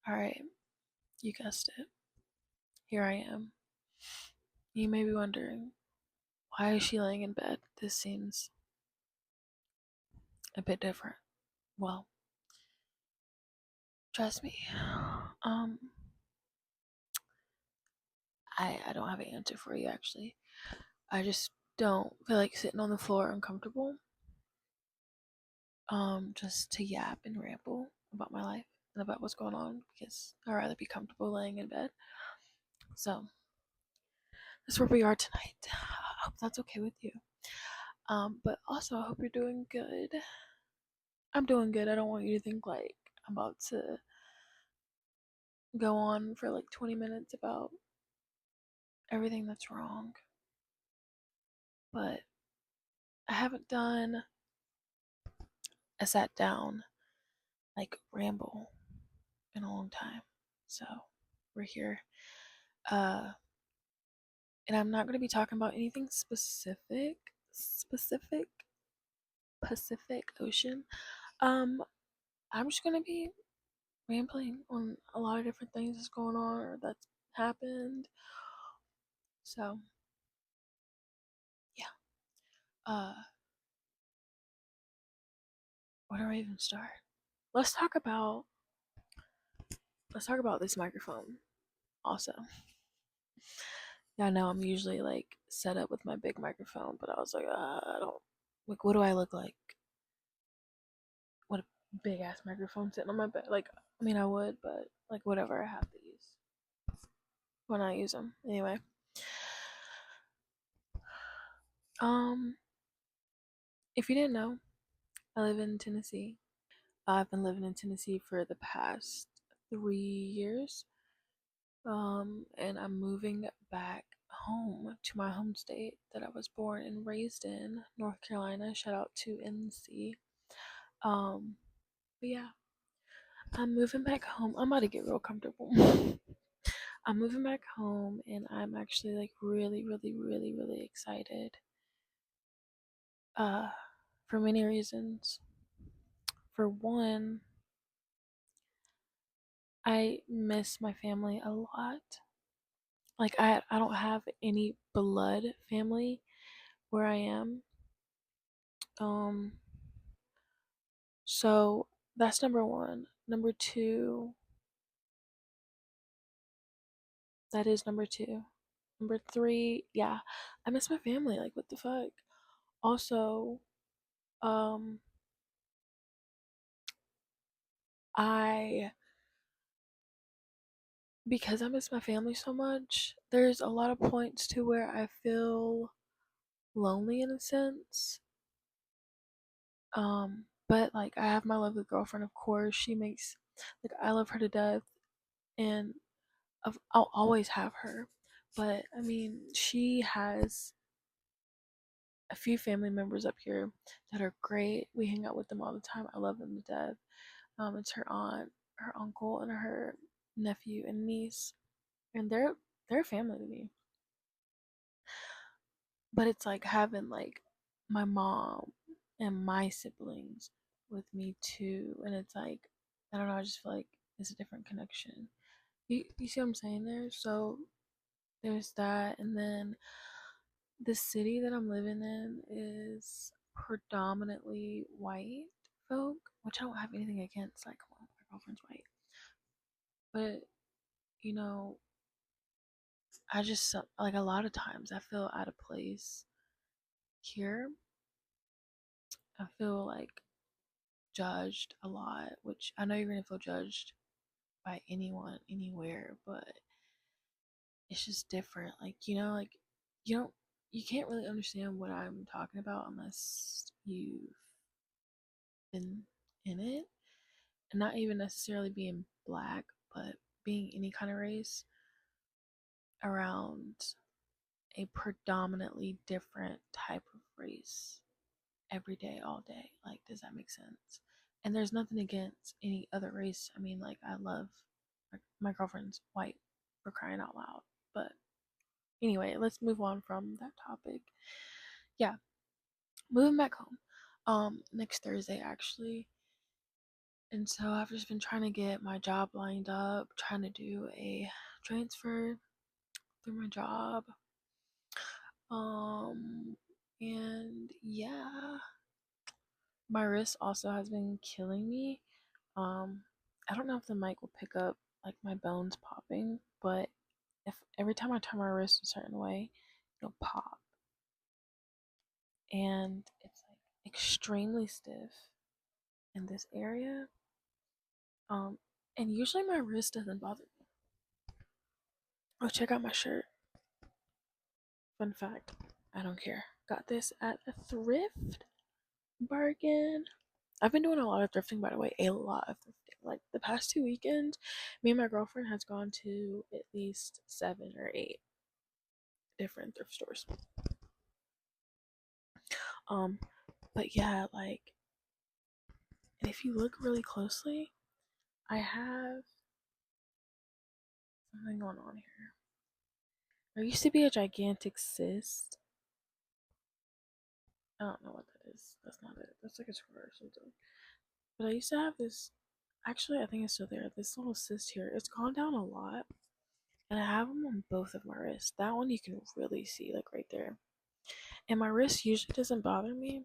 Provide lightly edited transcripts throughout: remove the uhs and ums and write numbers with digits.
Alright, you guessed it. Here I am. You may be wondering, why is she laying in bed? This seems a bit different. Well, trust me. Um, I don't have an answer for you actually. I just don't feel like sitting on the floor uncomfortable. Just to yap and ramble about my life and about what's going on because I'd rather be comfortable laying in bed. So that's where we are tonight. I hope that's okay with you. But also I hope you're doing good. I'm doing good. I don't want you to think like I'm about to go on for like 20 minutes about everything that's wrong. But I haven't done a sat down like ramble in a long time. So we're here. Uh and I'm not going to be talking about anything specific Pacific Ocean. Um I'm just going to be rambling on a lot of different things that's going on or that's happened. So, yeah. Uh where do I even start? Let's talk about this microphone also. Yeah, I know I'm usually like set up with my big microphone, but I was like, I don't like what do I look like? What a big ass microphone sitting on my bed. Like, I mean, I would, but like whatever, I have these when I use them. Anyway, um, if you didn't know, I live in Tennessee. I've been living in Tennessee for the past 3 years. And I'm moving back home to my home state that I was born and raised in, North Carolina. Shout out to NC. Um, but yeah, I'm moving back home. I'm about to get real comfortable. I'm moving back home, and I'm actually like really, really, really, really excited. Uh, for many reasons. For one, I miss my family a lot. Like I don't have any blood family where I am. Um, so that's number one. Number two, that is number two. Number three, yeah, I miss my family. Like, what the fuck? Also, um, I, because I miss my family so much, there's a lot of points to where I feel lonely in a sense. But like, I have my lovely girlfriend, of course. She makes, like, I love her to death, and I'll always have her. But I mean, she has a few family members up here that are great. We hang out with them all the time. I love them to death. It's her aunt, her uncle, and her nephew and niece, and they're family to me. But it's like having like my mom and my siblings with me too, and it's like I don't know. I just feel like it's a different connection. You see what I'm saying there? So there's that, and then the city that I'm living in is predominantly white folk, which I don't have anything against. Like, come on, my girlfriend's white, but you know, I just like a lot of times I feel out of place here. I feel like judged a lot, which I know you're gonna feel judged by anyone, anywhere, but it's just different. Like, like you don't, you can't really understand what I'm talking about unless you've been in it, and not even necessarily being black, but being any kind of race around a predominantly different type of race every day, all day. Like, does that make sense? And there's nothing against any other race. I mean, like, I love my girlfriend's white, for crying out loud. But anyway, let's move on from that topic. Yeah, moving back home. Next Thursday actually. And so I've just been trying to get my job lined up, trying to do a transfer through my job. Um, and yeah, my wrist also has been killing me. Um, I don't know if the mic will pick up like my bones popping, but if every time I turn my wrist a certain way, it'll pop. And it's like extremely stiff in this area. Um, and usually my wrist doesn't bother me. Oh, check out my shirt. Fun fact, I don't care. Got this at a thrift bargain. I've been doing a lot of thrifting, by the way, a lot of thrifting. Like the past 2 weekends, me and my girlfriend has gone to at least 7 or 8 different thrift stores. Um, but yeah, like, and if you look really closely, I have something going on here. There used to be a gigantic cyst. I don't know what that is. That's not it. That's like a scar or something. But I used to have this. Actually, I think it's still there. This little cyst here. It's gone down a lot, and I have them on both of my wrists. That one you can really see, like right there. And my wrist usually doesn't bother me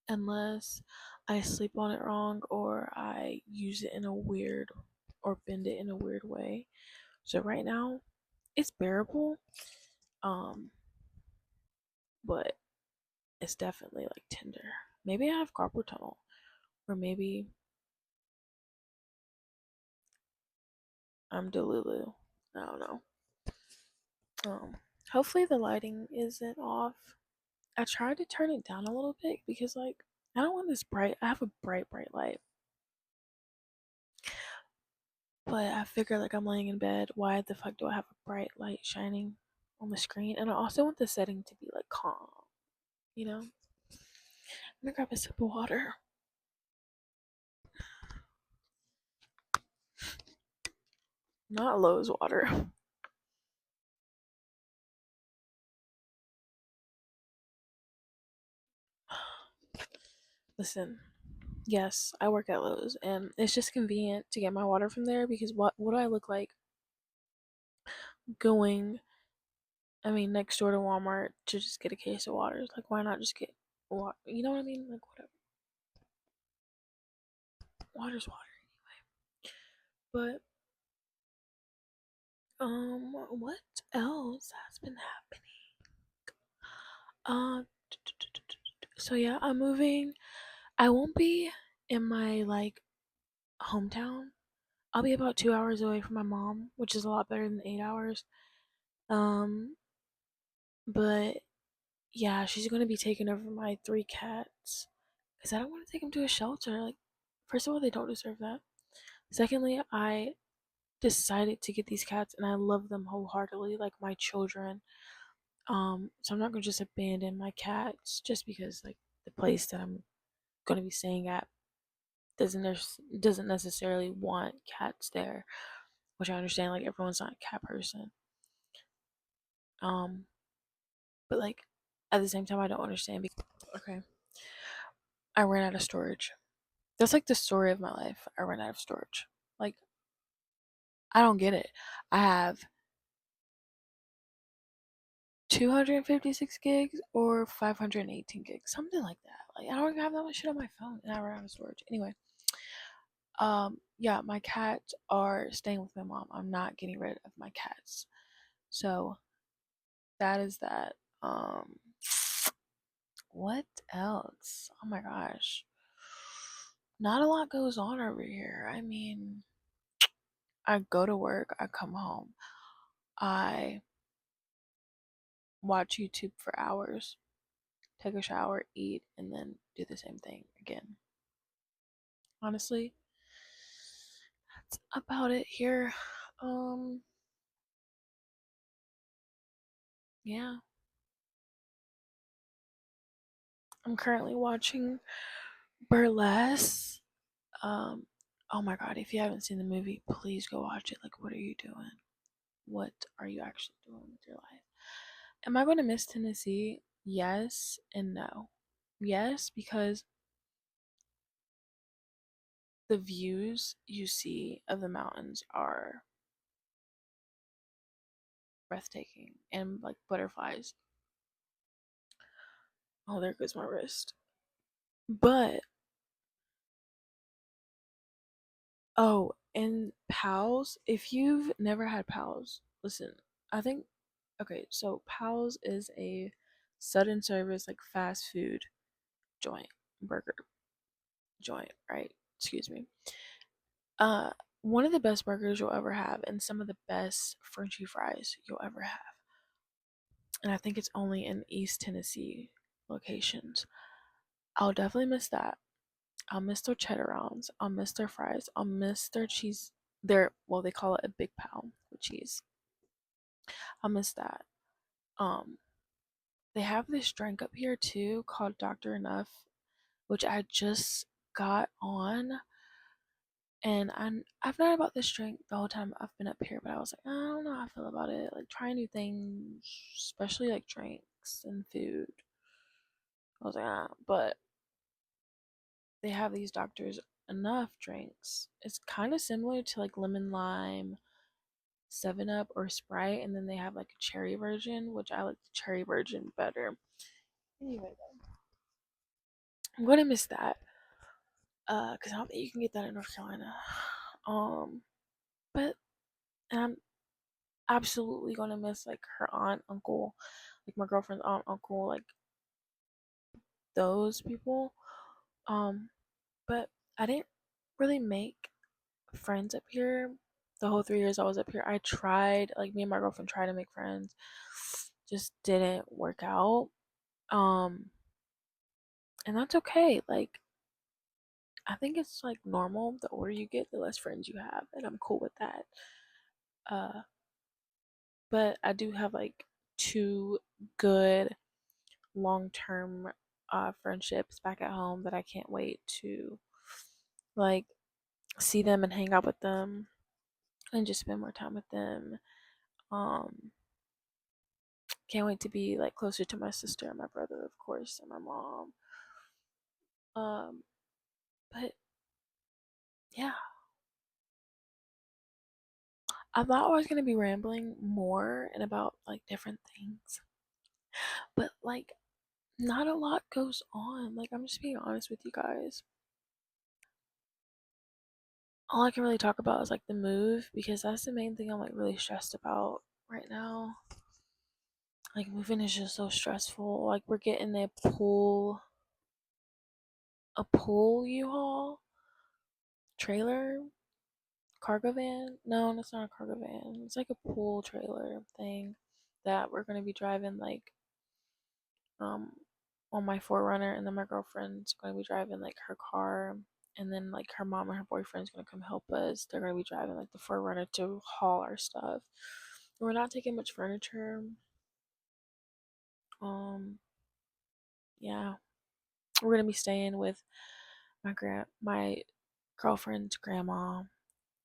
unless I sleep on it wrong or I use it in a weird or bend it in a weird way. So right now, it's bearable. Um, but it's definitely like tender. Maybe I have carpal tunnel, or maybe I'm Delulu. I don't know. Um, hopefully the lighting isn't off. I tried to turn it down a little bit because like I don't want this bright. I have a bright light, but I figure like I'm laying in bed. Why the fuck do I have a bright light shining on the screen? And I also want the setting to be like calm. You know. I'm gonna grab a sip of water. Not Lowe's water. Listen, yes, I work at Lowe's, and it's just convenient to get my water from there because what do I look like going? I mean, next door to Walmart to just get a case of water. Like, why not just get water? You know what I mean? Like, whatever. Water's water. But what else has been happening? Uh, so yeah, I'm moving. I won't be in my like hometown. I'll be about 2 hours away from my mom, which is a lot better than 8 hours. Um, but yeah, she's gonna be taking over my 3 cats because I don't want to take them to a shelter. Like, first of all, they don't deserve that. Secondly, I decided to get these cats and I love them wholeheartedly, like my children. So I'm not gonna just abandon my cats just because like the place that I'm gonna be staying at doesn't necessarily want cats there, which I understand. Like everyone's not a cat person. Um, but like at the same time, I don't understand because okay, I ran out of storage. That's like the story of my life. I ran out of storage. Like I don't get it. I have 256 gigs or 518 gigs, something like that. Like I don't even have that much shit on my phone, and I ran out of storage. Anyway, yeah, my cats are staying with my mom. I'm not getting rid of my cats, so that is that. What else? Oh my gosh, not a lot goes on over here. I mean, I go to work, I come home, I watch YouTube for hours, take a shower, eat, and then do the same thing again. Honestly, that's about it here. Um, yeah. I'm currently watching Burlesque. Um, oh my god, if you haven't seen the movie, please go watch it. Like, what are you doing? What are you actually doing with your life? Am I going to miss Tennessee? Yes and no. Yes, because the views you see of the mountains are breathtaking and like butterflies. Oh, there goes my wrist. But oh, and Pals, if you've never had Pals, listen, I think okay, so Pals is a sudden service like fast food joint, burger joint, right? Excuse me. Uh One of the best burgers you'll ever have and some of the best Frenchy fries you'll ever have. And I think it's only in East Tennessee locations. I'll definitely miss that. I'll miss their cheddar rounds. I'll miss their fries. I'll miss their cheese. Their well, they call it a big pound with cheese. I'll miss that. Um, they have this drink up here too called Doctor Enough, which I just got on, and I've known about this drink the whole time I've been up here, but I was like, I don't know how I feel about it. Like trying new things, especially like drinks and food. I was like, but they have these Doctors Enough drinks. It's kind of similar to like lemon lime, 7 Up, or Sprite, and then they have like a cherry version, which I like the cherry version better. Anyway, though, I'm gonna miss that. Cause I don't think you can get that in North Carolina. Um, but and I'm absolutely gonna miss like her aunt, uncle, like my girlfriend's aunt, uncle, like those people. Um, but I didn't really make friends up here the whole 3 years I was up here. I tried, like me and my girlfriend tried to make friends, just didn't work out. Um, and that's okay. Like I think it's like normal. The older you get, the less friends you have, and I'm cool with that. Uh, but I do have like two good long-term friendships back at home that I can't wait to like see them and hang out with them and just spend more time with them. Um, can't wait to be like closer to my sister and my brother, of course, and my mom. Um, but yeah, I thought I was gonna be rambling more and about like different things, but like not a lot goes on. Like I'm just being honest with you guys. All I can really talk about is like the move because that's the main thing I'm like really stressed about right now. Like moving is just so stressful. Like we're getting a pool U-Haul trailer cargo van. No, it's not a cargo van. It's like a pool trailer thing that we're gonna be driving like um on my Forerunner, and then my girlfriend's gonna be driving like her car, and then like her mom and her boyfriend's gonna come help us. They're gonna be driving like the Forerunner to haul our stuff. We're not taking much furniture. Um, yeah, we're gonna be staying with my girlfriend's grandma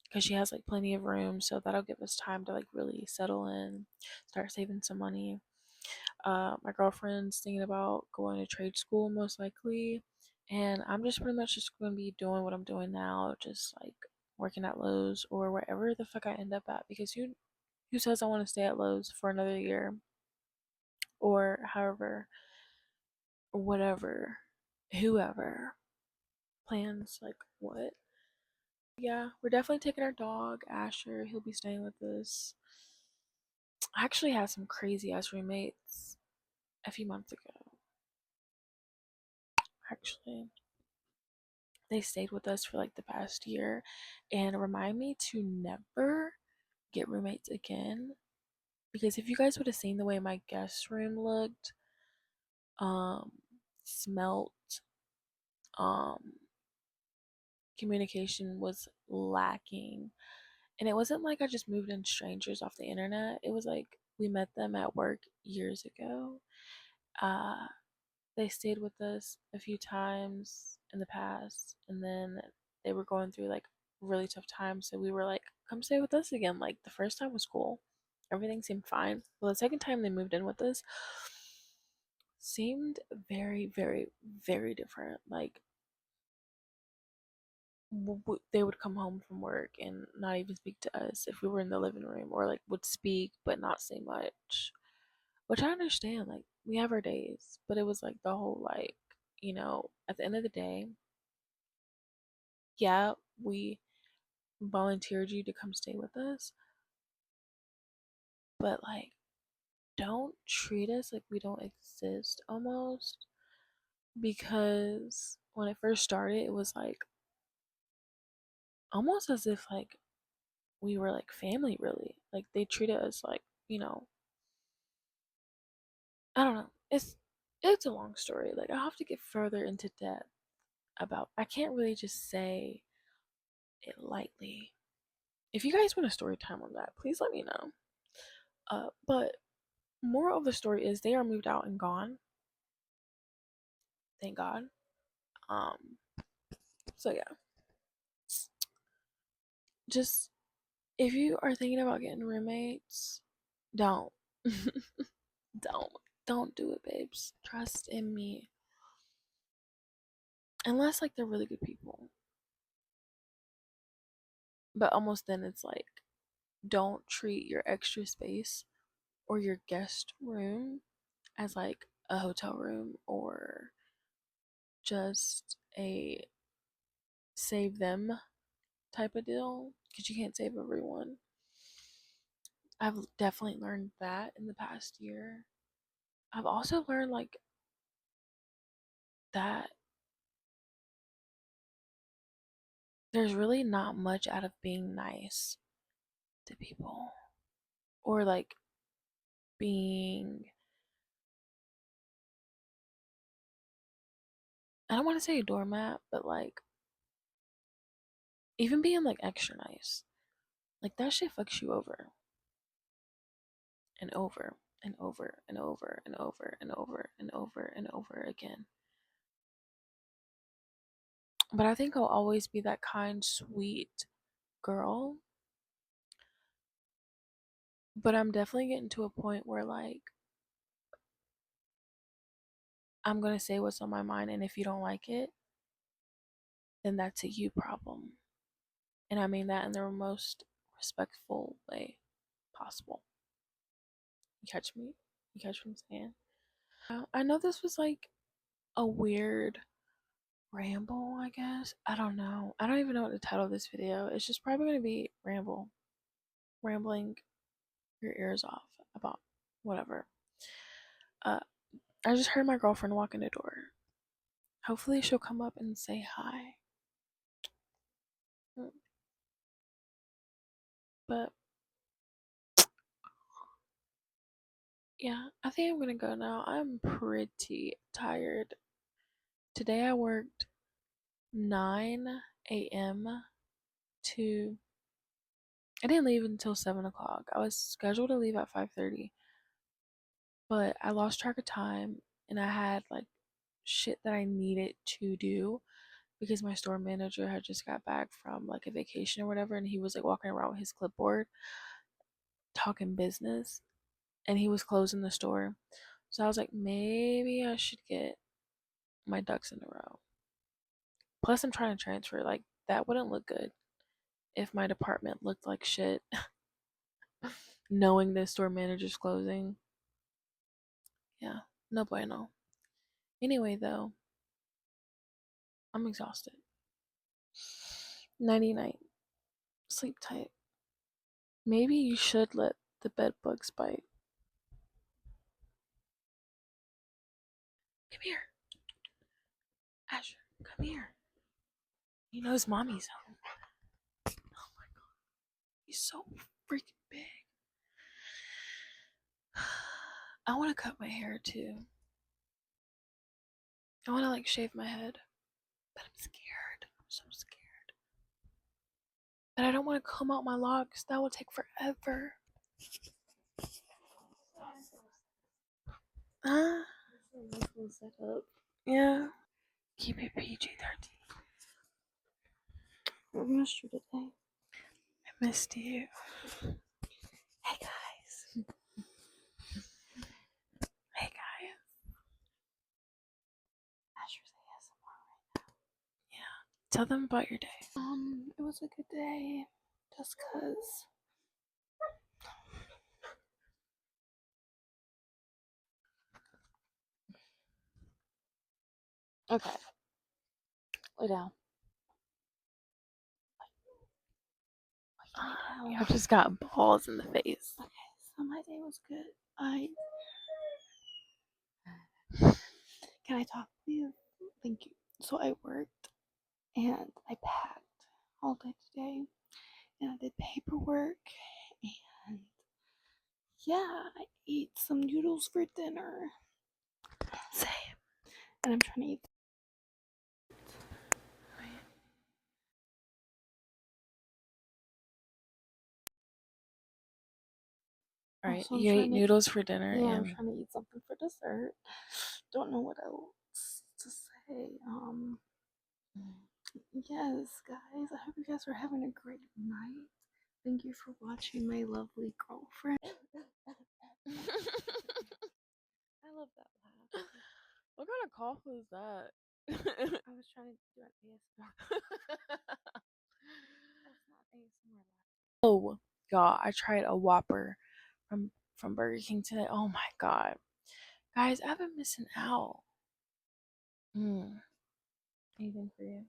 because she has like plenty of room, so that'll give us time to like really settle in, start saving some money. My girlfriend's thinking about going to trade school most likely, and I'm just pretty much just gonna be doing what I'm doing now, just like working at Lowe's or wherever the fuck I end up at. Because who says I want to stay at Lowe's for another year or however, whatever, whoever plans like what. Yeah, we're definitely taking our dog Asher. He'll be staying with us. I actually had some crazy ass roommates a few months ago. Actually, they stayed with us for like the past year and remind me to never get roommates again, because if you guys would have seen the way my guest room looked, um smelt, um communication was lacking, and it wasn't like I just moved in strangers off the internet. It was like we met them at work years ago. uh they stayed with us a few times in the past, and then they were going through like really tough times, so we were like, come stay with us again. Like the first time was cool, everything seemed fine. Well, the second time they moved in with us seemed very, very, very different. Like they would come home from work and not even speak to us if we were in the living room, or like would speak but not say much, which I understand. Like, we have our days, but it was like the whole, like, at the end of the day, yeah, we volunteered you to come stay with us, but like, don't treat us like we don't exist almost. Because when it first started, it was like almost as if like we were like family, really. Like, they treated us like, I don't know. It's a long story. Like, I have to get further into depth about, I can't really just say it lightly. If you guys want a story time on that, please let me know. But moral of the story is they are moved out and gone. Thank God. Um, so yeah. Just, if you are thinking about getting roommates, don't. don't. Don't do it, babes. Trust in me. Unless like they're really good people. But almost then it's like, don't treat your extra space or your guest room as like a hotel room, or just a save them type of deal, because you can't save everyone. I've definitely learned that in the past year. I've also learned like that there's really not much out of being nice to people, or like being, I don't want to say a doormat, but like even being like extra nice. Like, that shit fucks you over and over and over and over and over and over and over and over again. But I think I'll always be that kind, sweet girl. But I'm definitely getting to a point where, like, I'm gonna say what's on my mind, and if you don't like it, then that's a you problem. And I mean that in the most respectful way possible. You catch me? You catch what I'm saying? I know this was like a weird ramble, I guess. I don't know. I don't even know what to title this video. It's just probably gonna be rambling your ears off about whatever. Uh, I just heard my girlfriend walk in the door. Hopefully, she'll come up and say hi. But yeah, I think I'm gonna go now. I'm pretty tired. Today I worked 9 a.m. to, I didn't leave until 7 o'clock. I was scheduled to leave at 5:30, but I lost track of time, and I had like shit that I needed to do because my store manager had just got back from like a vacation or whatever, and he was like walking around with his clipboard talking business, and he was closing the store. So I was like, maybe I should get my ducks in a row. Plus, I'm trying to transfer. Like, that wouldn't look good if my department looked like shit, knowing the store manager's closing. Yeah, no bueno. Anyway, though, I'm exhausted. Nighty night. Sleep tight. Maybe you should let the bed bugs bite. Come here. Asher, come here. He knows mommy's home. Oh my god. He's so freaking big. I want to cut my hair too. I want to like shave my head. But I'm scared. I'm so scared. And I don't want to comb out my locks. That will take forever. Ah. Yeah. Keep it PG-13. I missed you today. I missed you. Hey guys. Hey guys. Asher's ASMR right now. Yeah. tell them about your day. It was a good day, just 'cause. Okay. Lay down. I just got balls in the face. Okay, so my day was good. Can I talk, please? Thank you. So I worked and I packed all day today, and I did paperwork, and yeah, I ate some noodles for dinner. Same. And I'm trying to eat. Alright, So I'm you ate trying to noodles for dinner Yeah, I'm and trying to eat something for dessert. Don't know what else to say. Yes, guys, I hope you guys are having a great night. Thank you for watching my lovely girlfriend. I love that laugh. what kind of cough was that? I was trying to do an ASMR. That's not ASMR laugh. Oh god, I tried a Whopper from Burger King today. Oh my god. Guys, I've been missing out. Anything for you?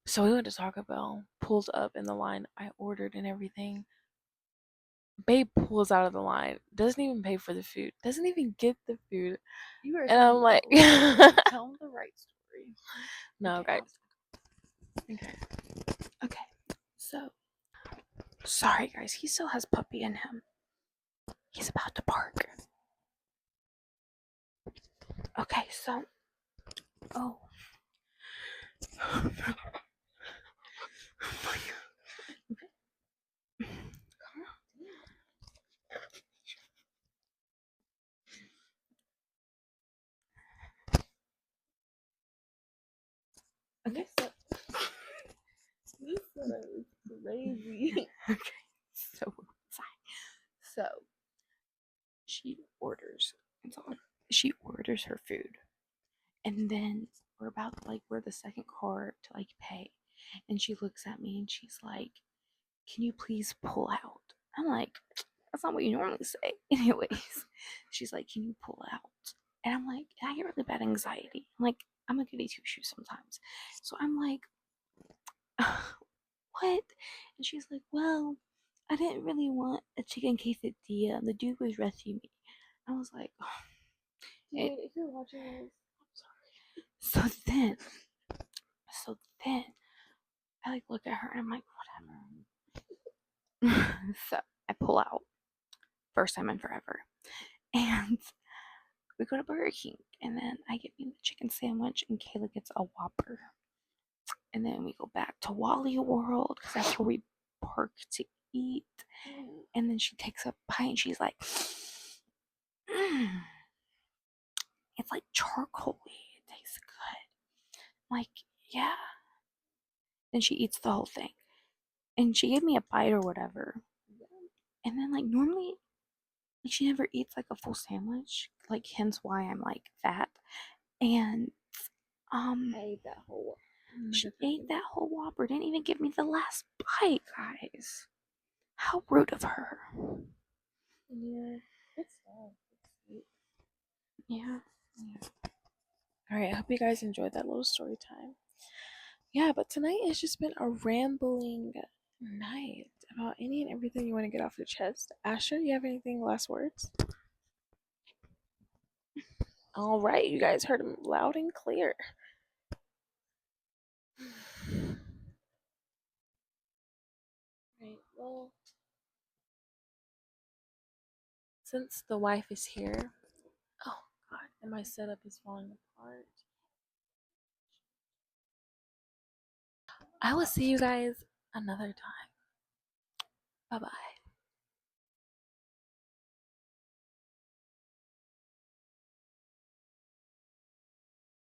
So we went to Taco Bell, pulls up in the line. I ordered and everything. Babe pulls out of the line, doesn't even pay for the food, doesn't even get the food. You are And I'm like, tell them the right story. no, Okay, guys. Okay. Okay, so sorry, guys. He still has puppy in him. He's about to bark. Okay, so oh. Okay. This setup is crazy. Okay. So so she orders. It's on. She orders her food, and then we're the second car to pay, and she looks at me and she's like, "Can you please pull out?" I'm like, "That's not what you normally say." Anyways, she's like, "Can you pull out?" And I'm like, I get really bad anxiety. I'm a goody two shoes sometimes, so I'm like, what? And she's like, well, I didn't really want a chicken quesadilla. The dude was rushing me. I was like, oh. Dude, if you're watching this, So then, so then, I look at her and I'm like, whatever. So I pull out. First time in forever. And we go to Burger King. And then I get me the chicken sandwich and Kayla gets a Whopper. And then we go back to Wally World because that's where we park to eat. And then she takes a bite and she's like, it's like charcoal. It tastes good. I'm like, yeah. Then she eats the whole thing. And she gave me a bite or whatever. And then normally she never eats a full sandwich. Hence why I'm fat. And I ate that whole she ate that whole Whopper. Didn't even give me the last bite, guys. How rude of her. Yeah, it's sad. It's sweet. Yeah. Alright, I hope you guys enjoyed that little story time. Yeah, but tonight has just been a rambling night about any and everything you want to get off your chest. Asher, you have anything last words? All right, you guys heard him loud and clear. Right, well, since the wife is here, oh god, and my setup is falling apart. I will see you guys another time. Bye bye.